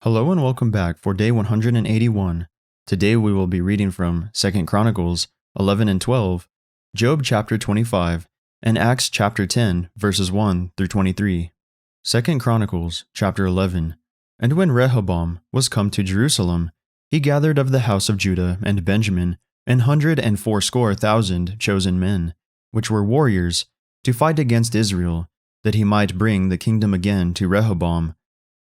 Hello and welcome back for day 181. Today we will be reading from 2 Chronicles 11 and 12, Job chapter 25, and Acts chapter 10 verses 1 through 23. 2 Chronicles chapter 11. And when Rehoboam was come to Jerusalem, he gathered of the house of Judah and Benjamin 180,000 chosen men, which were warriors, to fight against Israel, that he might bring the kingdom again to Rehoboam.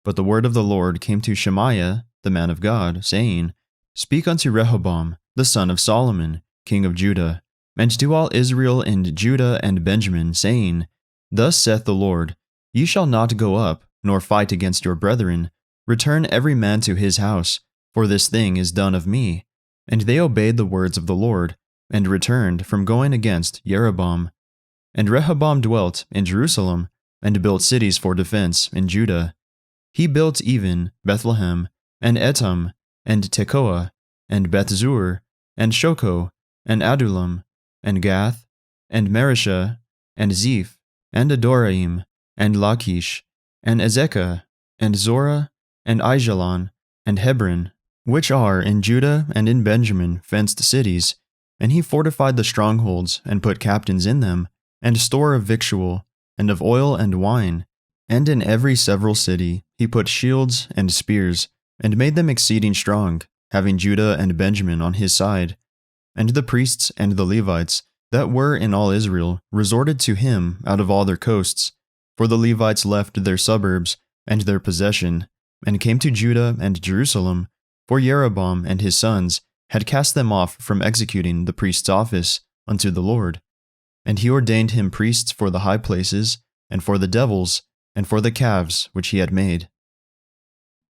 But the word of the Lord came to Shemaiah, the man of God, saying, Speak unto Rehoboam, the son of Solomon, king of Judah, and to all Israel and Judah and Benjamin, saying, Thus saith the Lord, Ye shall not go up, nor fight against your brethren. Return every man to his house, for this thing is done of me. And they obeyed the words of the Lord, and returned from going against Jeroboam. And Rehoboam dwelt in Jerusalem, and built cities for defense in Judah. He built even Bethlehem, and Etam, and Tekoa, and Bethzur, and Shoko, and Adullam, and Gath, and Mareshah, and Ziph, and Adoraim, and Lachish, and Ezekah, and Zorah, and Aijalon, and Hebron, which are in Judah and in Benjamin fenced cities. And he fortified the strongholds, and put captains in them, and store of victual, and of oil and wine. And in every several city he put shields and spears, and made them exceeding strong, having Judah and Benjamin on his side. And the priests and the Levites that were in all Israel resorted to him out of all their coasts, for the Levites left their suburbs and their possession, and came to Judah and Jerusalem, for Jeroboam and his sons had cast them off from executing the priest's office unto the Lord. And he ordained him priests for the high places, and for the devils, and for the calves which he had made.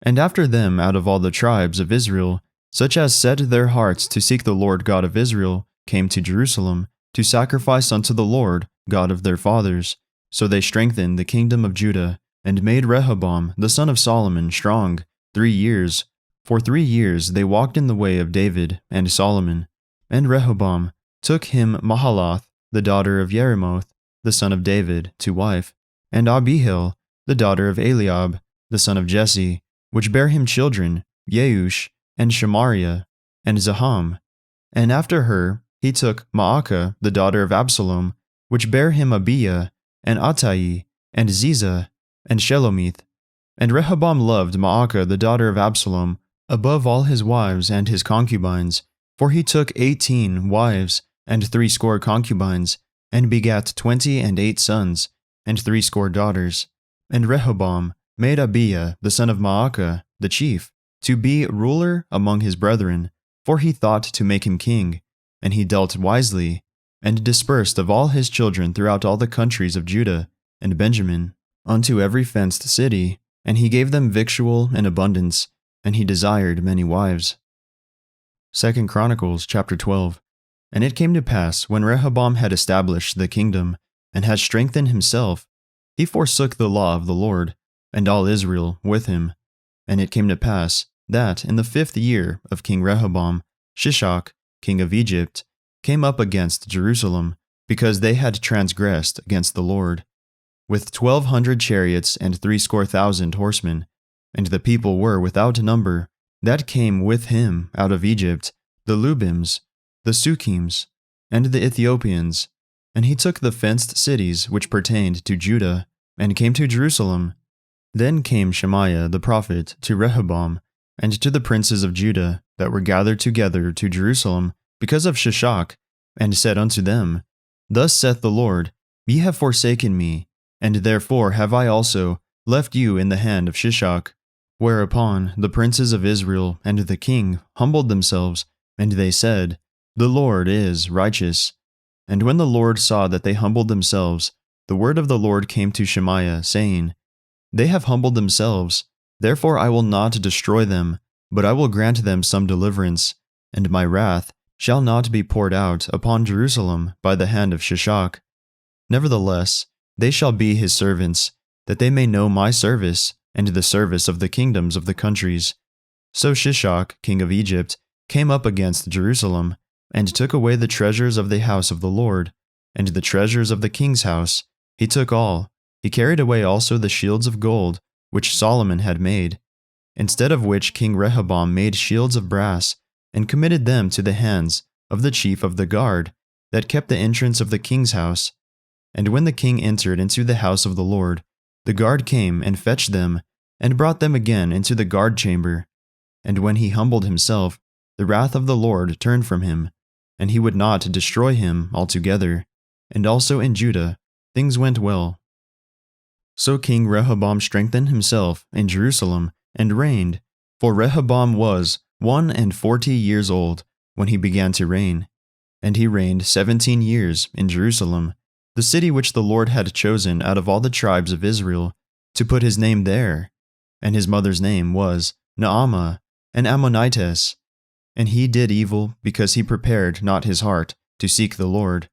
And after them out of all the tribes of Israel, such as set their hearts to seek the Lord God of Israel, came to Jerusalem, to sacrifice unto the Lord God of their fathers. So they strengthened the kingdom of Judah, and made Rehoboam the son of Solomon strong 3 years. For 3 years they walked in the way of David and Solomon. And Rehoboam took him Mahalath, the daughter of Yeremoth, the son of David, to wife, and Abihail, the daughter of Eliab, the son of Jesse, which bare him children, Jeush, and Shemariah, and Zaham. And after her he took Maacah, the daughter of Absalom, which bare him Abiah, and Attai, and Ziza, and Shelomith. And Rehoboam loved Maacah, the daughter of Absalom, above all his wives and his concubines, for he took 18 wives, and 60 concubines, and begat 28 sons, and 60 daughters. And Rehoboam made Abiah, the son of Maacah, the chief, to be ruler among his brethren, for he thought to make him king. And he dealt wisely, and dispersed of all his children throughout all the countries of Judah and Benjamin, unto every fenced city, and he gave them victual in abundance, and he desired many wives. 2 Chronicles chapter 12. And it came to pass, when Rehoboam had established the kingdom, and had strengthened himself, he forsook the law of the Lord, and all Israel with him. And it came to pass, that in the 5th year of King Rehoboam, Shishak, king of Egypt, came up against Jerusalem, because they had transgressed against the Lord, with 1,200 chariots and 60,000 horsemen. And the people were without number, that came with him out of Egypt, the Lubims, the Sukkims, and the Ethiopians. And he took the fenced cities which pertained to Judah, and came to Jerusalem. Then came Shemaiah the prophet to Rehoboam, and to the princes of Judah that were gathered together to Jerusalem because of Shishak, and said unto them, Thus saith the Lord, Ye have forsaken me, and therefore have I also left you in the hand of Shishak. Whereupon the princes of Israel and the king humbled themselves, and they said, The Lord is righteous. And when the Lord saw that they humbled themselves, the word of the Lord came to Shemaiah, saying, They have humbled themselves, therefore I will not destroy them, but I will grant them some deliverance, and my wrath shall not be poured out upon Jerusalem by the hand of Shishak. Nevertheless, they shall be his servants, that they may know my service, and the service of the kingdoms of the countries. So Shishak, king of Egypt, came up against Jerusalem, and took away the treasures of the house of the Lord, and the treasures of the king's house. He took all. He carried away also the shields of gold, which Solomon had made. instead of which King Rehoboam made shields of brass, and committed them to the hands of the chief of the guard that kept the entrance of the king's house. And when the king entered into the house of the Lord, the guard came and fetched them, and brought them again into the guard chamber. And when he humbled himself, the wrath of the Lord turned from him, and he would not destroy him altogether. And also in Judah things went well. So King Rehoboam strengthened himself in Jerusalem, and reigned, for Rehoboam was 41 years old when he began to reign. And he reigned 17 years in Jerusalem, the city which the Lord had chosen out of all the tribes of Israel, to put his name there. And his mother's name was Naamah, an Ammonitess. And he did evil, because he prepared not his heart to seek the Lord.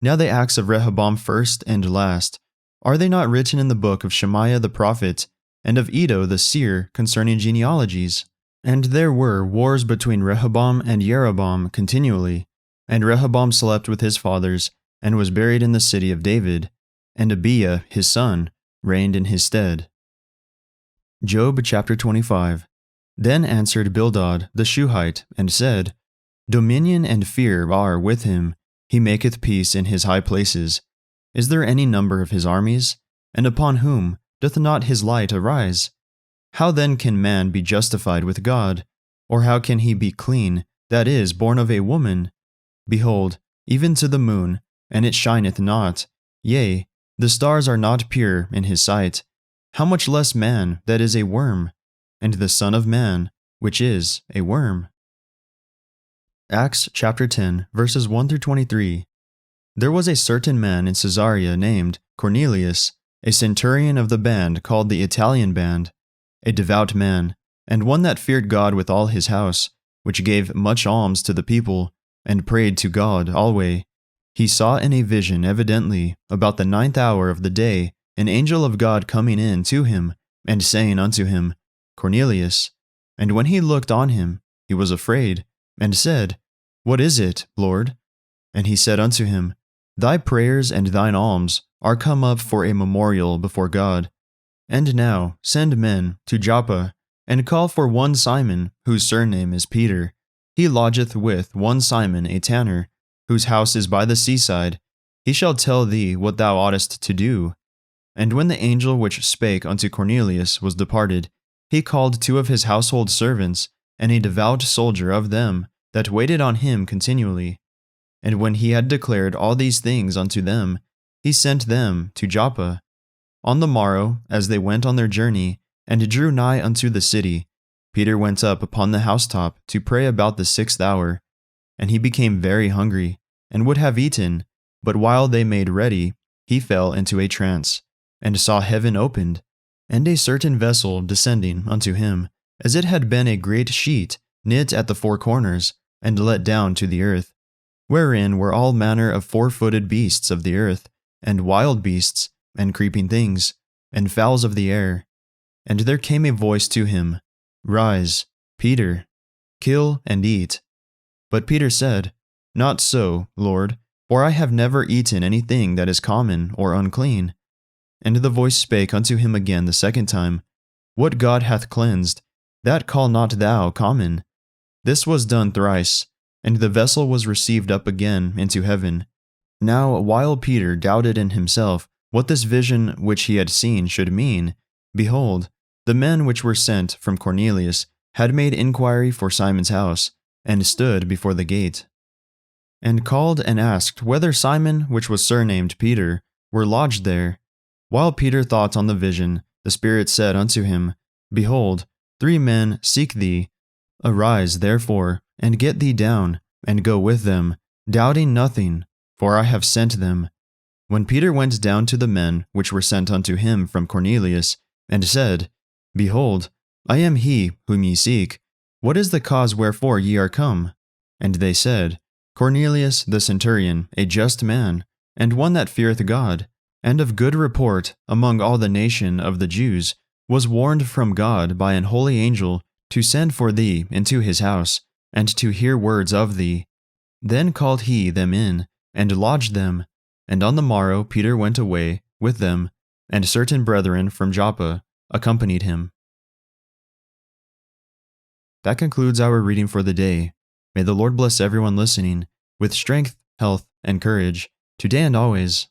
Now the acts of Rehoboam first and last, are they not written in the book of Shemaiah the prophet, and of Iddo the seer concerning genealogies? And there were wars between Rehoboam and Jeroboam continually. And Rehoboam slept with his fathers, and was buried in the city of David, and Abiah his son reigned in his stead. Job chapter 25. Then answered Bildad the Shuhite, and said, Dominion and fear are with him, he maketh peace in his high places. Is there any number of his armies? And upon whom doth not his light arise? How then can man be justified with God? Or how can he be clean, that is, born of a woman? Behold, even to the moon, and it shineth not. Yea, the stars are not pure in his sight. How much less man that is a worm, and the Son of Man, which is a worm? Acts chapter 10, verses 1 through 23. There was a certain man in Caesarea named Cornelius, a centurion of the band called the Italian band, a devout man, and one that feared God with all his house, which gave much alms to the people, and prayed to God alway. He saw in a vision evidently about the 9th hour of the day an angel of God coming in to him, and saying unto him, Cornelius. And when he looked on him, he was afraid, and said, What is it, Lord? And he said unto him, Thy prayers and thine alms are come up for a memorial before God. And now send men to Joppa, and call for one Simon, whose surname is Peter. He lodgeth with one Simon a tanner, whose house is by the seaside. He shall tell thee what thou oughtest to do. And when the angel which spake unto Cornelius was departed, he called 2 of his household servants, and a devout soldier of them, that waited on him continually. And when he had declared all these things unto them, he sent them to Joppa. On the morrow, as they went on their journey, and drew nigh unto the city, Peter went up upon the housetop to pray about the 6th hour. And he became very hungry, and would have eaten, but while they made ready, he fell into a trance, and saw heaven opened, and a certain vessel descending unto him, as it had been a great sheet knit at the 4 corners, and let down to the earth, wherein were all manner of 4-footed beasts of the earth, and wild beasts, and creeping things, and fowls of the air. And there came a voice to him, Rise, Peter, kill and eat. But Peter said, Not so, Lord, for I have never eaten anything that is common or unclean. And the voice spake unto him again the 2nd time, What God hath cleansed, that call not thou common. This was done thrice, and the vessel was received up again into heaven. Now while Peter doubted in himself what this vision which he had seen should mean, behold, the men which were sent from Cornelius had made inquiry for Simon's house, and stood before the gate, and called and asked whether Simon, which was surnamed Peter, were lodged there. While Peter thought on the vision, the Spirit said unto him, Behold, 3 men seek thee. Arise, therefore, and get thee down, and go with them, doubting nothing, for I have sent them. When Peter went down to the men which were sent unto him from Cornelius, and said, Behold, I am he whom ye seek. What is the cause wherefore ye are come? And they said, Cornelius the centurion, a just man, and one that feareth God, and of good report among all the nation of the Jews, was warned from God by an holy angel to send for thee into his house, and to hear words of thee. Then called he them in, and lodged them. And on the morrow Peter went away with them, and certain brethren from Joppa accompanied him. That concludes our reading for the day. May the Lord bless everyone listening with strength, health, and courage, today and always.